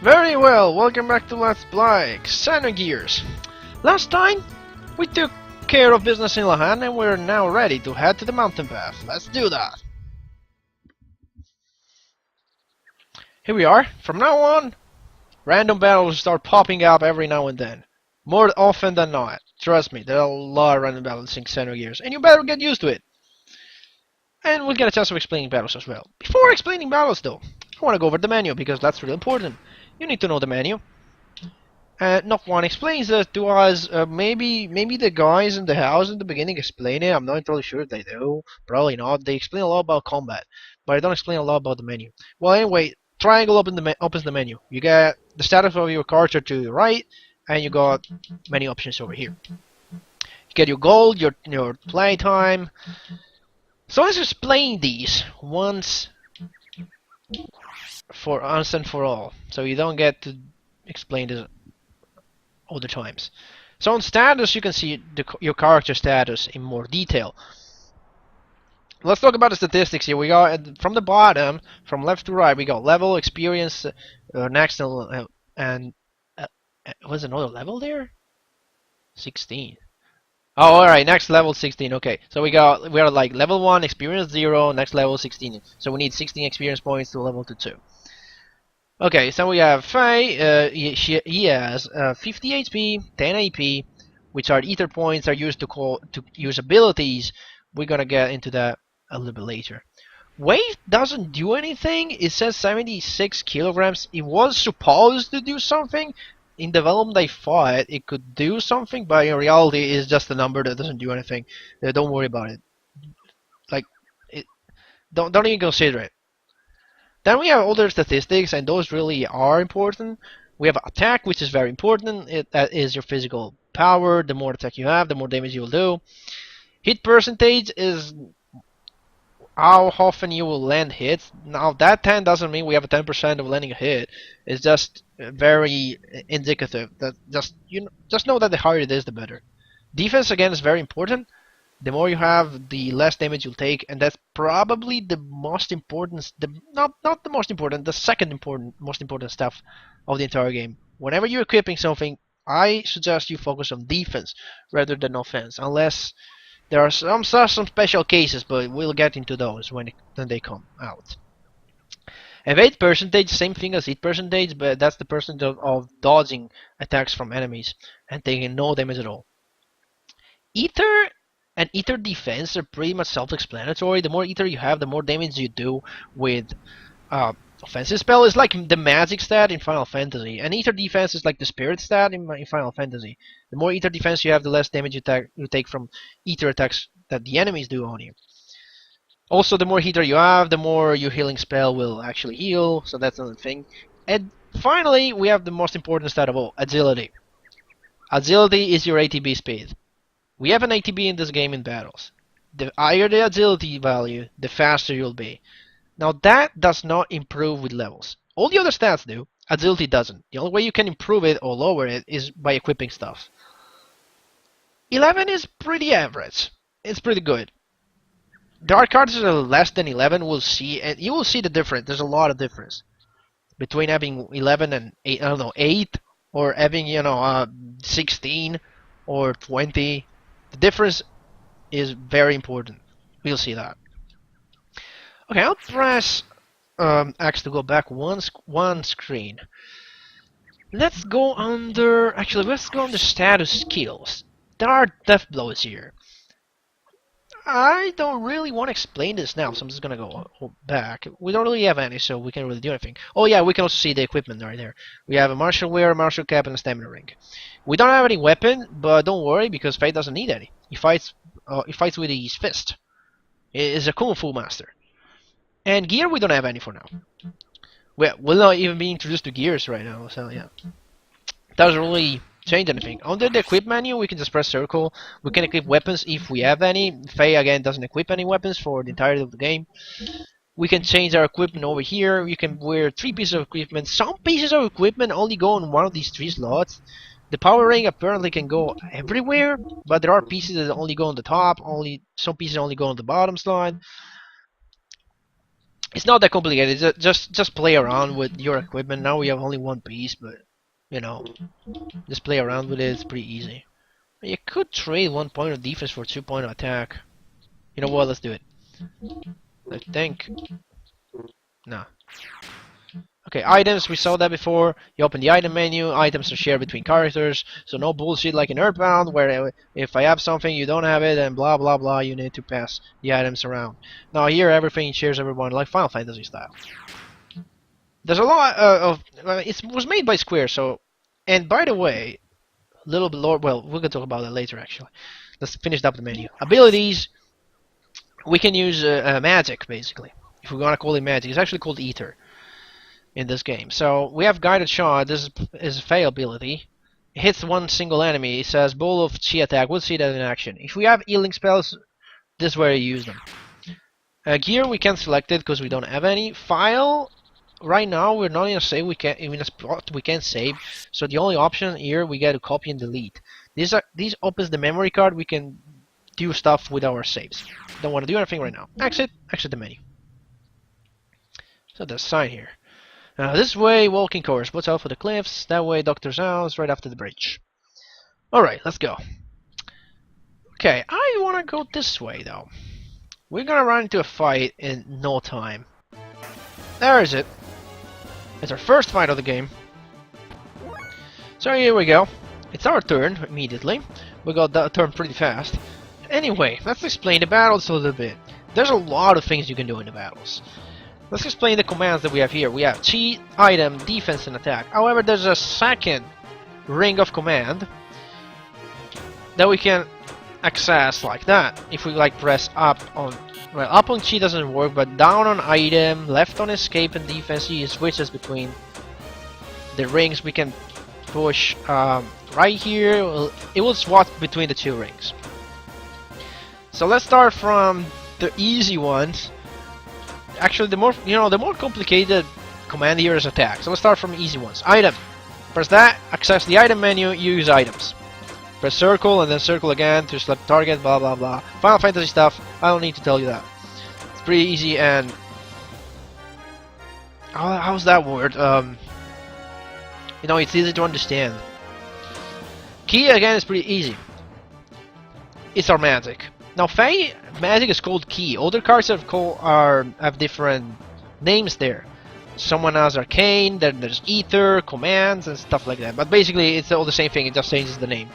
Very well, welcome back to Let's Play Xenogears. Last time, we took care of business in Lahan and we're now ready to head to the mountain path. Let's do that. Here we are. From now on, random battles start popping up every now and then. More often than not. Trust me, there are a lot of random battles in Xenogears, and you better get used to it. And we'll get a chance of explaining battles as well. Before explaining battles though, I want to go over the menu because that's really important. You need to know the menu. Not one explains it to us. Maybe the guys in the house in the beginning explain it. I'm not entirely sure if they do. Probably not. They explain a lot about combat, but they don't explain a lot about the menu. Well, anyway, triangle opens the menu. You get the status of your character to your right, and you got many options over here. You get your gold, your playtime. So let's explain these once and for all, so you don't get to explain this other times. So on status, you can see your character status in more detail. Let's talk about the statistics here. We got from the bottom, from left to right, we got level, experience, next, and was another level there? 16. Oh, all right. Next level 16. Okay, so we are like level 1, experience 0. Next level 16. So we need 16 experience points to level to 2. Okay, so we have Faye. He has 50 HP, 10 AP, which are ether points are used to use abilities. We're gonna get into that a little bit later. Weight doesn't do anything. It says 76 kilograms. It was supposed to do something. In development, I thought it could do something, but in reality, it's just a number that doesn't do anything. Don't worry about it. Like, don't even consider it. Then we have other statistics, and those really are important. We have attack, which is very important. That is your physical power. The more attack you have, the more damage you will do. Hit percentage is how often you will land hits. Now that 10 doesn't mean we have a 10% of landing a hit. It's just very indicative. That just know that the higher it is, the better. Defense again is very important. The more you have, the less damage you'll take, and that's probably the most important. Not the most important, the second most important stuff of the entire game. Whenever you're equipping something, I suggest you focus on defense rather than offense, unless there are some special cases, but we'll get into those when they come out. Evade percentage, same thing as hit percentage, but that's the percentage of dodging attacks from enemies and taking no damage at all. Ether and ether defense are pretty much self-explanatory. The more ether you have, the more damage you do with offensive spell. Is like the magic stat in Final Fantasy, and ether defense is like the spirit stat in Final Fantasy. The more ether defense you have, the less damage you take from ether attacks that the enemies do on you. Also, the more ether you have, the more your healing spell will actually heal, so that's another thing. And finally, we have the most important stat of all, agility. Agility is your ATB speed. We have an ATB in this game in battles. The higher the agility value, the faster you'll be. Now that does not improve with levels. All the other stats do. Agility doesn't. The only way you can improve it or lower it is by equipping stuff. 11 is pretty average. It's pretty good. There are cards that are less than 11. We'll see, and you will see the difference. There's a lot of difference between having 11 and 8. I don't know, 8 or having 16 or 20. The difference is very important. We'll see that. Okay, I'll press X to go back one screen. Let's go under. Actually, let's go under status skills. There are death blows here. I don't really want to explain this now, so I'm just gonna go back. We don't really have any, so we can't really do anything. Oh yeah, we can also see the equipment right there. We have a martial wear, a martial cap, and a stamina ring. We don't have any weapon, but don't worry because Faye doesn't need any. He fights with his fist. He is a kung fu master. And gear, we don't have any for now. We'll not even be introduced to gears right now, so yeah. Doesn't really change anything. Under the equip menu, we can just press circle. We can equip weapons if we have any. Faye again doesn't equip any weapons for the entirety of the game. We can change our equipment over here. You can wear 3 pieces of equipment. Some pieces of equipment only go on one of these 3 slots. The power ring apparently can go everywhere, but there are pieces that only go on the top. Some pieces only go on the bottom slot. It's not that complicated. Just play around with your equipment. Now we have only one piece, but you know, just play around with it. It's pretty easy. You could trade 1 point of defense for 2 point of attack. You know what? Let's do it. I think. Nah. Okay, items, we saw that before. You open the item menu, items are shared between characters, so no bullshit like in Earthbound, where if I have something, you don't have it, and blah blah blah, you need to pass the items around. Now here, everything shares everyone, like Final Fantasy style. There's a lot of... it was made by Square, so... And by the way, a little bit lower... Well, we're gonna talk about that later, actually. Let's finish up the menu. Abilities, we can use magic, basically. If we want to call it magic, it's actually called Ether in this game. So we have guided shot. This is a fail ability. It hits one single enemy. It says Bowl of Chi attack. We'll see that in action. If we have healing spells, this is where you use them. Gear, we can't select it because we don't have any. File, right now we're not in a save. We can't in a spot we can't save. So the only option here we get to copy and delete. These opens the memory card. We can do stuff with our saves. Don't want to do anything right now. Exit the menu. So there's a sign here. This way, walking course. Watch out for the cliffs. That way, Doctor's house, right after the bridge. Alright, let's go. Okay, I want to go this way, though. We're gonna run into a fight in no time. There is it. It's our first fight of the game. So here we go. It's our turn, immediately. We got that turn pretty fast. Anyway, let's explain the battles a little bit. There's a lot of things you can do in the battles. Let's explain the commands that we have here. We have Chi, item, defense, and attack. However, there's a second ring of command that we can access like that. If we like press up on... Well, up on Chi doesn't work, but down on item, left on escape and defense, it switches between the rings. We can push right here. It will swap between the two rings. So let's start from the easy ones. Actually, the more complicated command here is attack. So let's start from easy ones. Item. Press that, access the item menu, use items. Press circle and then circle again to select target, blah blah blah. Final Fantasy stuff, I don't need to tell you that. It's pretty easy and... how's that word? It's easy to understand. Key, again, is pretty easy. It's our magic. Now, Fae magic is called Key. Other cards have different names there. Someone has Arcane, then there's Ether, Commands, and stuff like that. But basically, it's all the same thing, it just changes the name.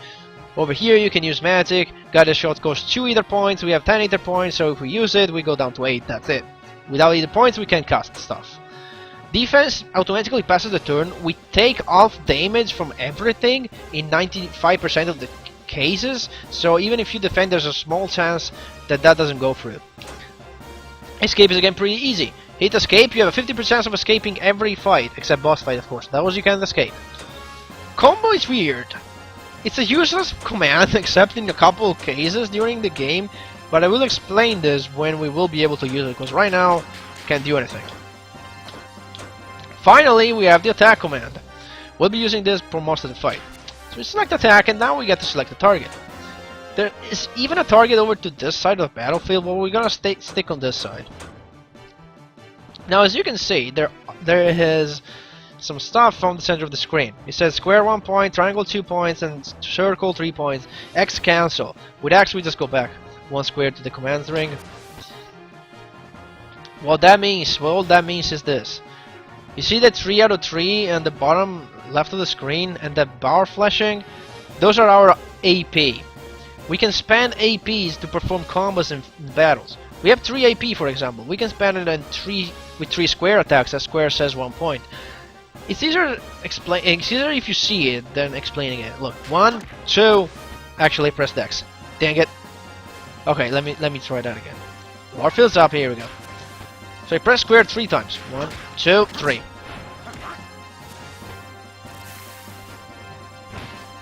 Over here, you can use magic. Guided shot costs 2 Ether points. We have 10 Ether points, so if we use it, we go down to 8. That's it. Without Ether points, we can't cast stuff. Defense automatically passes the turn. We take off damage from everything in 95% of the cases, so even if you defend, there's a small chance that doesn't go through. Escape is again pretty easy. Hit escape, you have a 50% chance of escaping every fight, except boss fight, of course. That was you can't escape. Combo is weird. It's a useless command, except in a couple of cases during the game, but I will explain this when we will be able to use it, because right now, can't do anything. Finally, we have the attack command. We'll be using this for most of the fight. So we select attack, and now we get to select the target. There is even a target over to this side of the battlefield, but we're gonna stick on this side. Now, as you can see, there is some stuff on the center of the screen. It says square 1 point, triangle 2 points, and circle 3 points. X cancel. With X, we just go back 1 square to the commands ring. What that means is this. You see that 3 out of 3 on the bottom left of the screen and the bar flashing? Those are our AP. We can spend APs to perform combos in battles. We have 3 AP, for example. We can spend it with 3 square attacks, as square says 1 point. It's easier if you see it than explaining it. Look, 1, 2. Actually, press X. Dang it. Okay, let me try that again. Bar fills up. Here we go. So I press square 3 times. 1, 2, 3.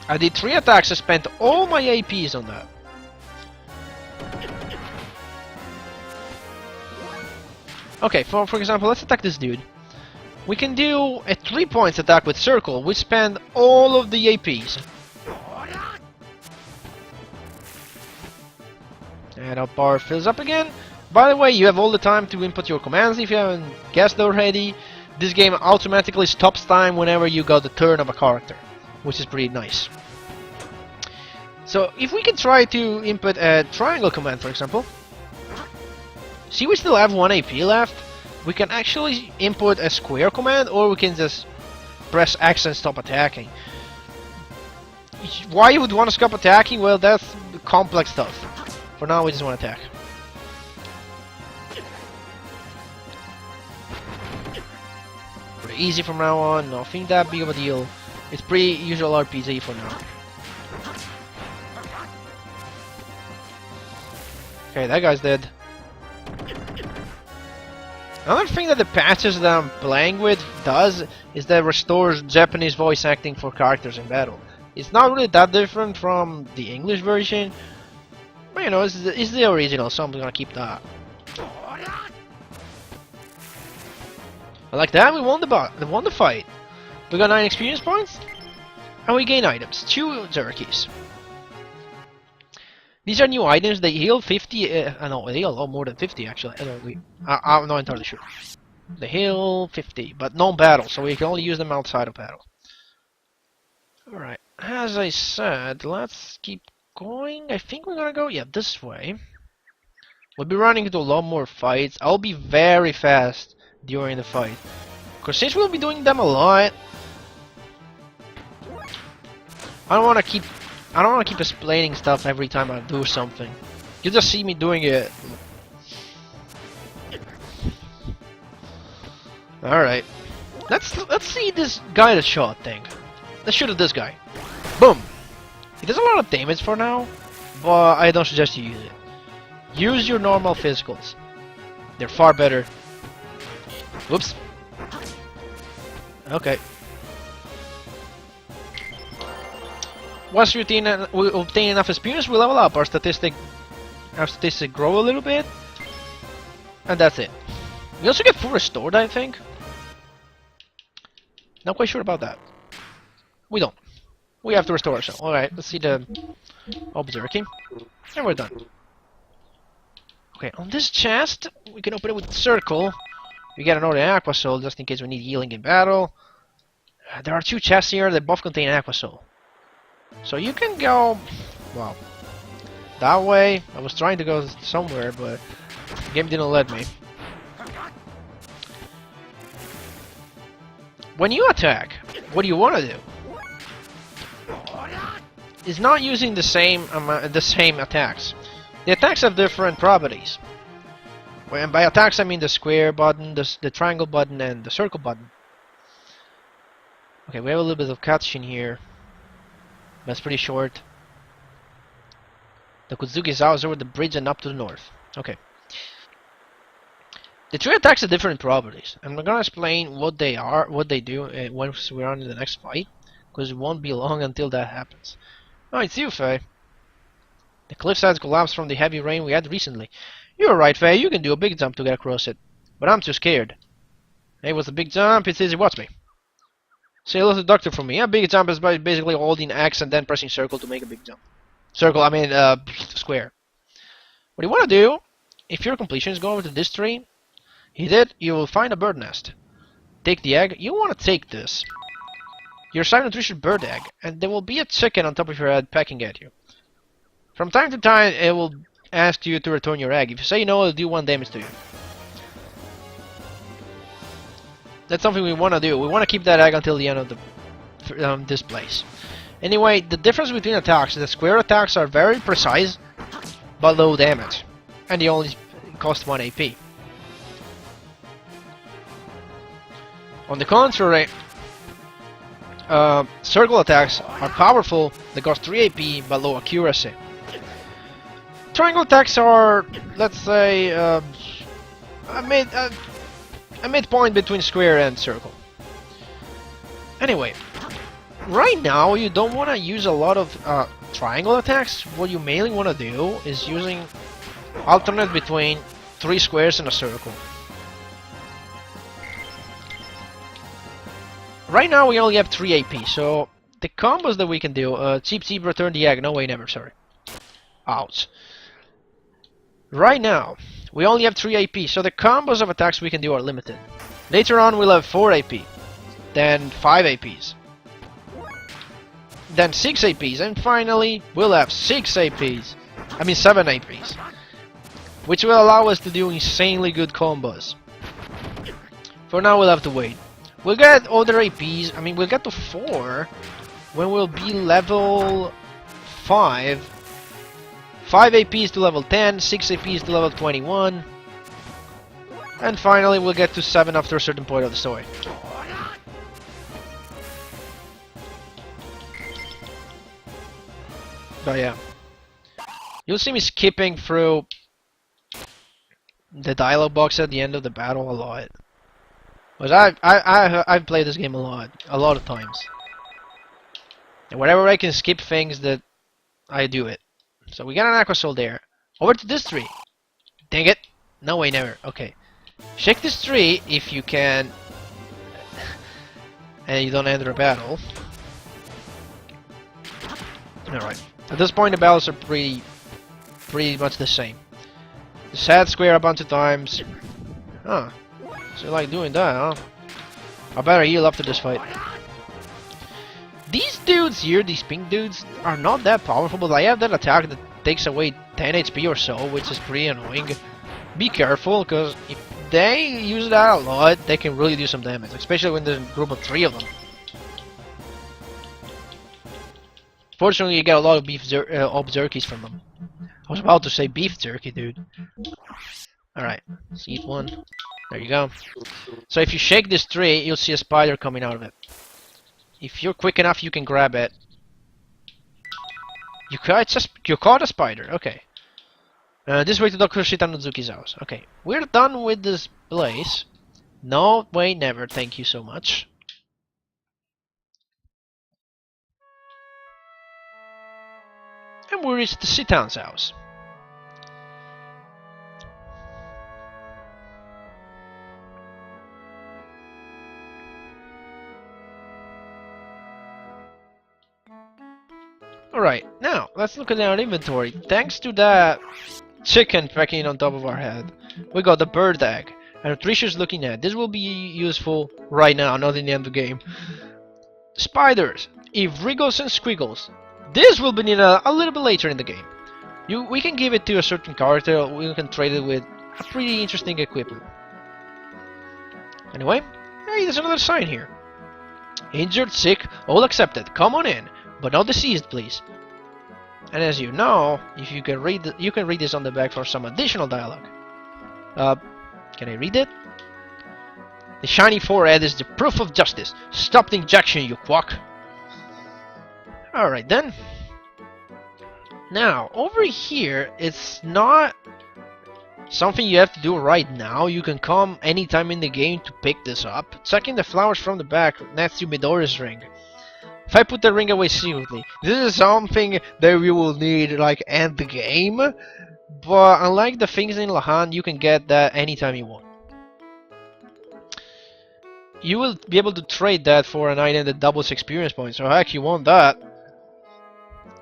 I did 3 attacks. I spent all my APs on that. Okay, for example, let's attack this dude. We can do a 3 points attack with circle. We spend all of the APs. And our bar fills up again. By the way, you have all the time to input your commands if you haven't guessed already. This game automatically stops time whenever you got the turn of a character, which is pretty nice. So if we can try to input a triangle command, for example, see we still have 1 AP left. We can actually input a square command, or we can just press X and stop attacking. Why you would want to stop attacking? Well, that's complex stuff. For now, we just want to attack. Pretty easy from now on, nothing that big of a deal. It's pretty usual RPG for now. Okay, that guy's dead. Another thing that the patches that I'm playing with does is that it restores Japanese voice acting for characters in battle. It's not really that different from the English version, but you know, it's the original, so I'm gonna keep that. Like that, we won the fight. We got 9 experience points, and we gain items, 2 Xenogears. These are new items. They heal 50. No, they heal a lot more than 50 actually. I'm not entirely sure. They heal 50, but no battle, so we can only use them outside of battle. Alright, as I said, let's keep going. I think we're gonna go, yeah, this way. We'll be running into a lot more fights. I'll be very fast during the fight, because since we'll be doing them a lot, I don't want to keep explaining stuff every time I do something. You just see me doing it. Alright. Let's see this guy that shot thing. Let's shoot at this guy. Boom! He does a lot of damage for now, but I don't suggest you use it. Use your normal physicals. They're far better. Whoops. Okay. Once we obtain enough experience, we level up. Our statistics grow a little bit, and that's it. We also get full restored, I think. Not quite sure about that. We don't. We have to restore ourselves. Alright, let's see the Observing. And we're done. Okay, on this chest, we can open it with the circle. We get another Aqua Soul just in case we need healing in battle. There are 2 chests here that both contain Aqua Soul. So you can go, well, that way. I was trying to go somewhere, but the game didn't let me. When you attack, what do you want to do? Is not using the same attacks. The attacks have different properties. And by attacks, I mean the square button, the triangle button, and the circle button. Okay, we have a little bit of cutscene here. That's pretty short. The Kutsugi's house over the bridge and up to the north. Okay. The 3 attacks have different properties. I'm not gonna explain what they are, what they do, once we're on in the next fight, because it won't be long until that happens. Oh, it's you, Faye. The cliffsides collapsed from the heavy rain we had recently. You're right, Faye. You can do a big jump to get across it, but I'm too scared. Hey, what's a big jump? It's easy. Watch me. Say hello to the doctor for me. A big jump is by basically holding X and then pressing circle to make a big jump. Circle, I mean, square. What you want to do, if your completion is going over to this tree, hit it, you will find a bird nest. Take the egg. You want to take this. Your silent nutrition bird egg, and there will be a chicken on top of your head pecking at you. From time to time, it will ask you to return your egg. If you say no, it'll do 1 damage to you. That's something we want to do. We want to keep that egg until the end of the this place. Anyway, the difference between attacks is that square attacks are very precise, but low damage, and they only cost 1 AP. On the contrary, circle attacks are powerful, they cost 3 AP, but low accuracy. Triangle attacks are, let's say, a midpoint between square and circle. Anyway, right now you don't want to use a lot of triangle attacks. What you mainly want to do is using alternate between 3 squares and a circle. Right now we only have 3 AP, so the combos that we can do, Cheap Cheap, return the egg, no way never, sorry. Ouch. Right now, We only have 3 AP, so the combos of attacks we can do are limited. Later on we'll have 4 AP, then 5 APs, then 6 APs, and finally we'll have 6 APs. I mean 7 APs, which will allow us to do insanely good combos. For now we'll have to wait. We'll get other APs, I mean we'll get to 4 when we'll be level 5. 5 APs to level 10, 6 APs to level 21, and finally we'll get to 7 after a certain point of the story. But yeah, you'll see me skipping through the dialogue box at the end of the battle a lot. Because I've played this game a lot of times. And whenever I can skip things, that I do it. So we got an Aqua Soul there. Over to this tree. Dang it! No way, never. Okay. Shake this tree if you can, and you don't enter a battle. Alright. At this point, the battles are pretty much the same. The sad square a bunch of times. Huh. So you like doing that, huh? I better heal after this fight. These dudes here, these pink dudes, are not that powerful, but I have that attack that takes away 10 HP or so, which is pretty annoying. Be careful, because if they use that a lot, they can really do some damage, especially when there's a group of 3 of them. Fortunately, you get a lot of beef jerkies from them. I was about to say beef jerky, dude. Alright, let's eat one. There you go. So if you shake this tree, you'll see a spider coming out of it. If you're quick enough, you can grab it. You caught a spider. Okay. This way to Dr. Shitanuzuki's house. Okay, we're done with this place. No way, never. Thank you so much. And we reached the Citan's house. Alright, now let's look at our inventory. Thanks to that chicken pecking on top of our head, we got the bird egg and a treasures looking at. This will be useful right now, not in the end of the game. Spiders, Wriggles and Squiggles. This will be needed a little bit later in the game. We can give it to a certain character, or we can trade it with a pretty interesting equipment. Anyway, hey, there's another sign here. Injured, sick, all accepted. Come on in, but not deceased, please. And as you know, if you can read, you can read this on the back for some additional dialogue. Can I read it? The shiny forehead is the proof of justice. Stop the injection, you quack. Alright then. Now, over here, it's not something you have to do right now. You can come anytime in the game to pick this up. Checking the flowers from the back next to Midori's ring. If I put the ring away secretly, this is something that we will need, like, end the game. But unlike the things in Lahan, you can get that anytime you want. You will be able to trade that for an item that doubles experience points, so heck, you want that.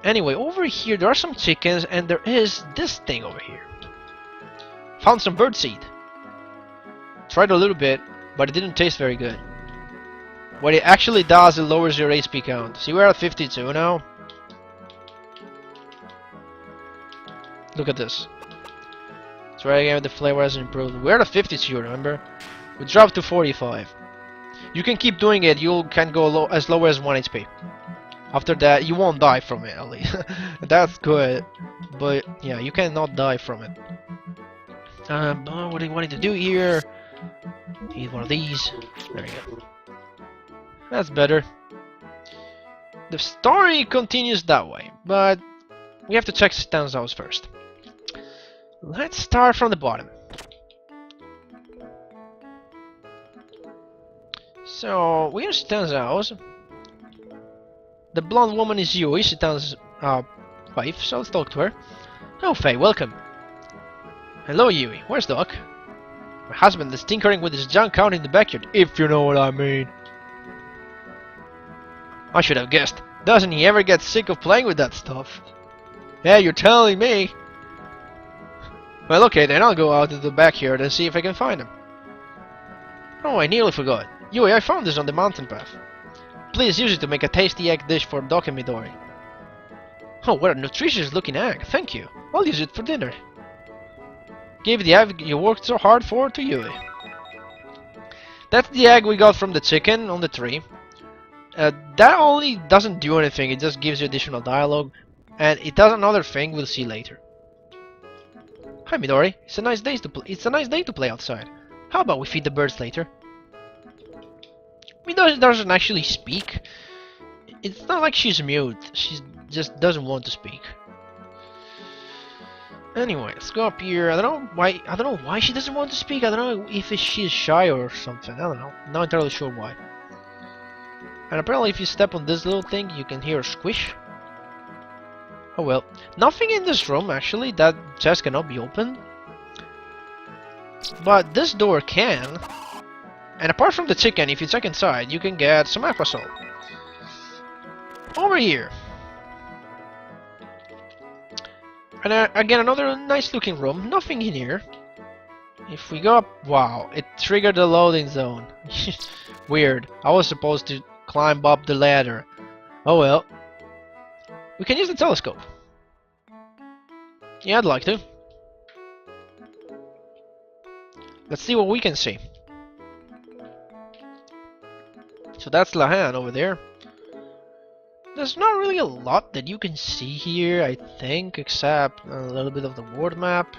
Anyway, over here there are some chickens, and there is this thing over here. Found some birdseed. Tried a little bit, but it didn't taste very good. What it actually does, it lowers your HP count. See, we're at 52 now. Look at this. Try again, the flavor has improved. We're at 52, remember? We dropped to 45. You can keep doing it, you can go as low as 1 HP. After that, you won't die from it, at least. That's good. But, yeah, you cannot die from it. What do you want to do here? Need one of these. There you go. That's better. The story continues that way, but we have to check Stan's house first. Let's start from the bottom. So, we're in Stan's house. The blonde woman is Yui, Stan's wife, so let's talk to her. Oh, Faye, welcome. Hello, Yui. Where's Doc? My husband is tinkering with his junk out in the backyard, if you know what I mean. I should have guessed. Doesn't he ever get sick of playing with that stuff? Yeah, you're telling me. Well, okay, then I'll go out to the backyard and see if I can find them. Oh, I nearly forgot. Yui, I found this on the mountain path. Please use it to make a tasty egg dish for Doc and Midori. Oh, what a nutritious looking egg. Thank you. I'll use it for dinner. Give the egg you worked so hard for to Yui. That's the egg we got from the chicken on the tree. That only doesn't do anything, it just gives you additional dialogue. And it does another thing we'll see later. Hi Midori, it's a nice day to play outside. How about we feed the birds later? Midori doesn't actually speak. It's not like she's mute, she just doesn't want to speak. Anyway, let's go up here. I don't know why she doesn't want to speak. I don't know if she's shy or something. I don't know. Not entirely sure why. And apparently if you step on this little thing, you can hear a squish. Oh well. Nothing in this room actually. That chest cannot be opened. But this door can. And apart from the chicken, if you check inside, you can get some aqua salt. Over here. And again, another nice looking room. Nothing in here. If we go up... Wow, it triggered the loading zone. Weird. I was supposed to climb up the ladder. Oh well. We can use the telescope. Yeah, I'd like to. Let's see what we can see. So that's Lahan over there. There's not really a lot that you can see here, I think, except a little bit of the world map.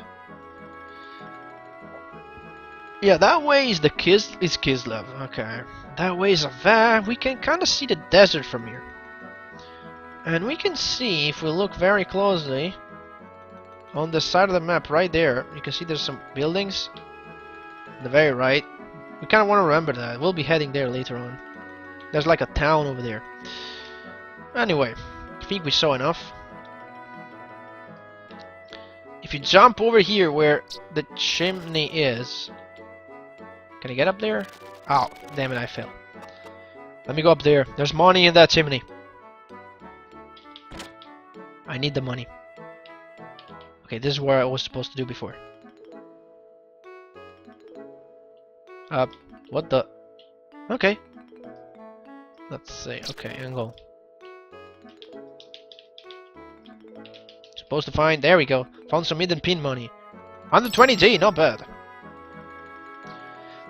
Yeah, that way is the Kislev. Okay. That way is a van. We can kind of see the desert from here. And we can see, if we look very closely, on the side of the map right there, you can see there's some buildings. On the very right. We kind of want to remember that. We'll be heading there later on. There's like a town over there. Anyway, I think we saw enough. If you jump over here where the chimney is... Can I get up there? Oh, damn it, I fell. Let me go up there. There's money in that chimney. I need the money. Okay, this is where I was supposed to do before. What the... Okay. Let's see. Okay, angle. Supposed to find... There we go. Found some hidden pin money. 120G, not bad.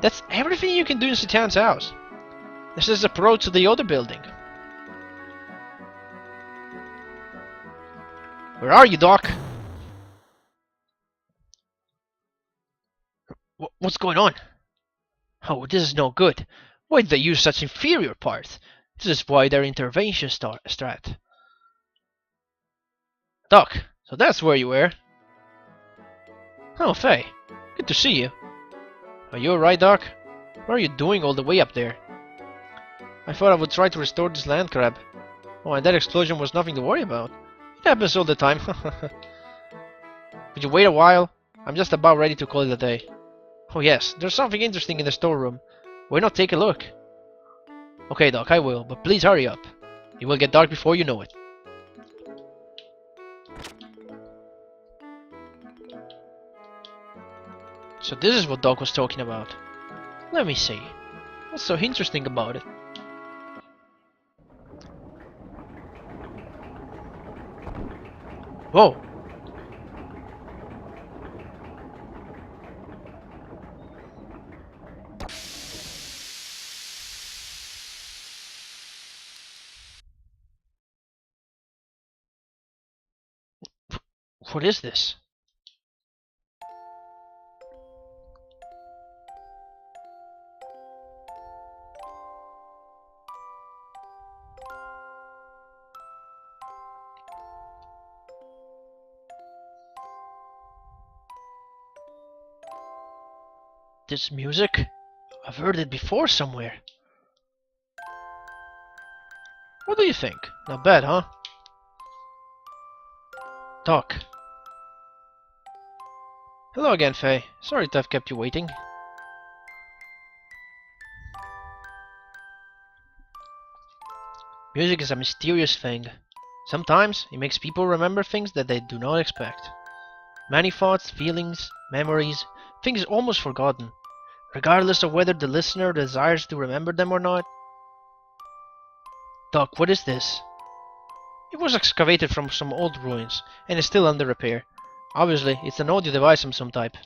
That's everything you can do in Citan's house. This is the approach to the other building. Where are you, Doc? What's going on? Oh, this is no good. Why did they use such inferior parts? This is why their intervention strat. Doc, so that's where you were. Oh, Faye. Good to see you. Are you alright, Doc? What are you doing all the way up there? I thought I would try to restore this land crab. Oh, and that explosion was nothing to worry about. It happens all the time. Would you wait a while? I'm just about ready to call it a day. Oh yes, there's something interesting in the storeroom. Why not take a look? Okay, Doc, I will, but please hurry up. It will get dark before you know it. So this is what Doc was talking about. Let me see. What's so interesting about it? Whoa! What is this? This music? I've heard it before somewhere. What do you think? Not bad, huh? Doc. Hello again, Faye. Sorry to have kept you waiting. Music is a mysterious thing. Sometimes it makes people remember things that they do not expect. Many thoughts, feelings, memories, things almost forgotten, regardless of whether the listener desires to remember them or not. Doc, what is this? It was excavated from some old ruins, and is still under repair. Obviously, it's an audio device of some type.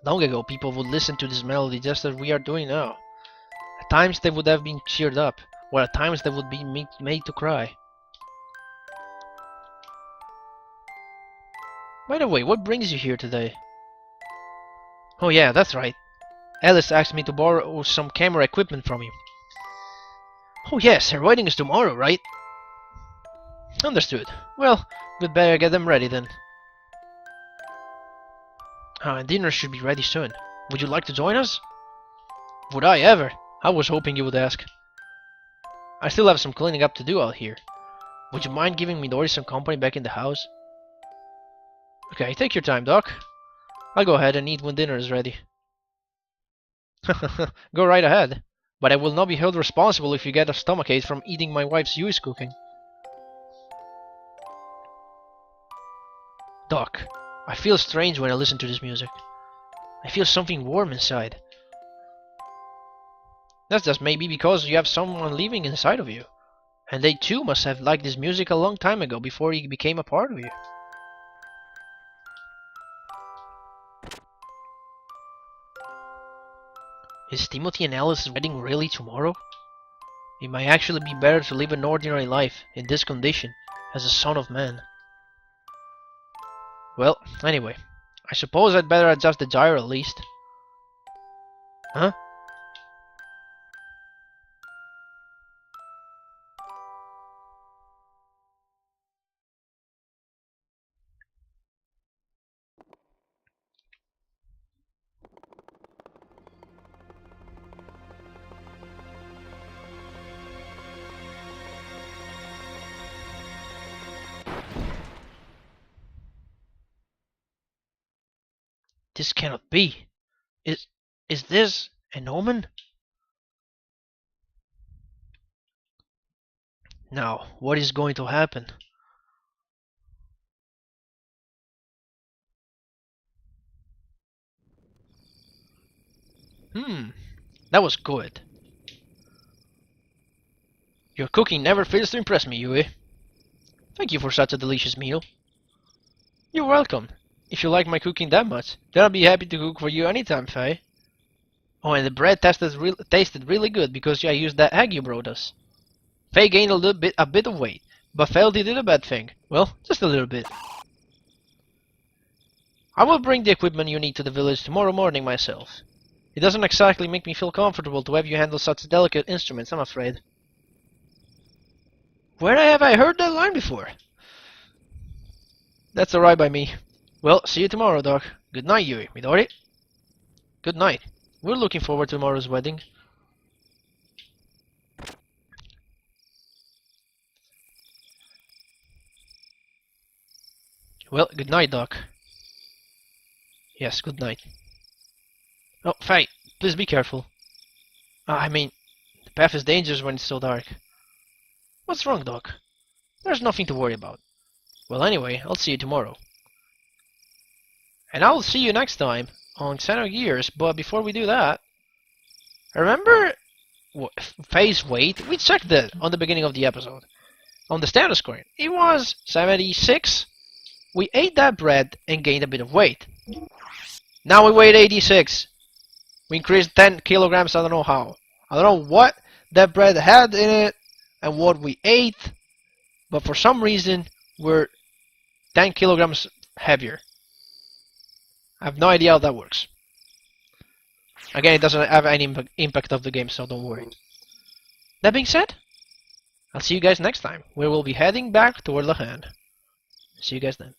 Long ago, people would listen to this melody just as we are doing now. At times they would have been cheered up, while at times they would be made to cry. By the way, what brings you here today? Oh yeah, that's right. Alice asked me to borrow some camera equipment from you. Oh yes, her wedding is tomorrow, right? Understood. Well, we'd better get them ready then. Dinner should be ready soon. Would you like to join us? Would I ever? I was hoping you would ask. I still have some cleaning up to do out here. Would you mind giving Midori some company back in the house? Okay, take your time, Doc. I'll go ahead and eat when dinner is ready. Go right ahead. But I will not be held responsible if you get a stomachache from eating my wife's Yui's cooking. Doc, I feel strange when I listen to this music. I feel something warm inside. That's just maybe because you have someone living inside of you. And they too must have liked this music a long time ago before he became a part of you. Is Timothy and Alice's wedding really tomorrow? It might actually be better to live an ordinary life in this condition as a son of man. Well, anyway, I suppose I'd better adjust the gyro at least. Huh? This cannot be. Is this an omen? Now, what is going to happen? That was good. Your cooking never fails to impress me, Yui. Thank you for such a delicious meal. You're welcome. If you like my cooking that much, then I'll be happy to cook for you anytime, Faye. Oh, and the bread tasted really good because I used that egg you brought us. Faye gained a bit of weight, but Faye did a bad thing. Well, just a little bit. I will bring the equipment you need to the village tomorrow morning myself. It doesn't exactly make me feel comfortable to have you handle such delicate instruments, I'm afraid. Where have I heard that line before? That's alright by me. Well, see you tomorrow, Doc. Good night, Yui. Midori? Good night. We're looking forward to tomorrow's wedding. Well, good night, Doc. Yes, good night. Oh, Faye, please be careful. I mean, the path is dangerous when it's so dark. What's wrong, Doc? There's nothing to worry about. Well, anyway, I'll see you tomorrow. And I'll see you next time on Xenogears, but before we do that, remember Faye's weight? We checked that on the beginning of the episode. On the status screen, it was 76. We ate that bread and gained a bit of weight. Now we weigh 86. We increased 10 kilograms, I don't know how. I don't know what that bread had in it and what we ate, but for some reason we're 10 kilograms heavier. I have no idea how that works. Again, it doesn't have any impact of the game, so don't worry. That being said, I'll see you guys next time, where we'll be heading back toward Lahan. See you guys then.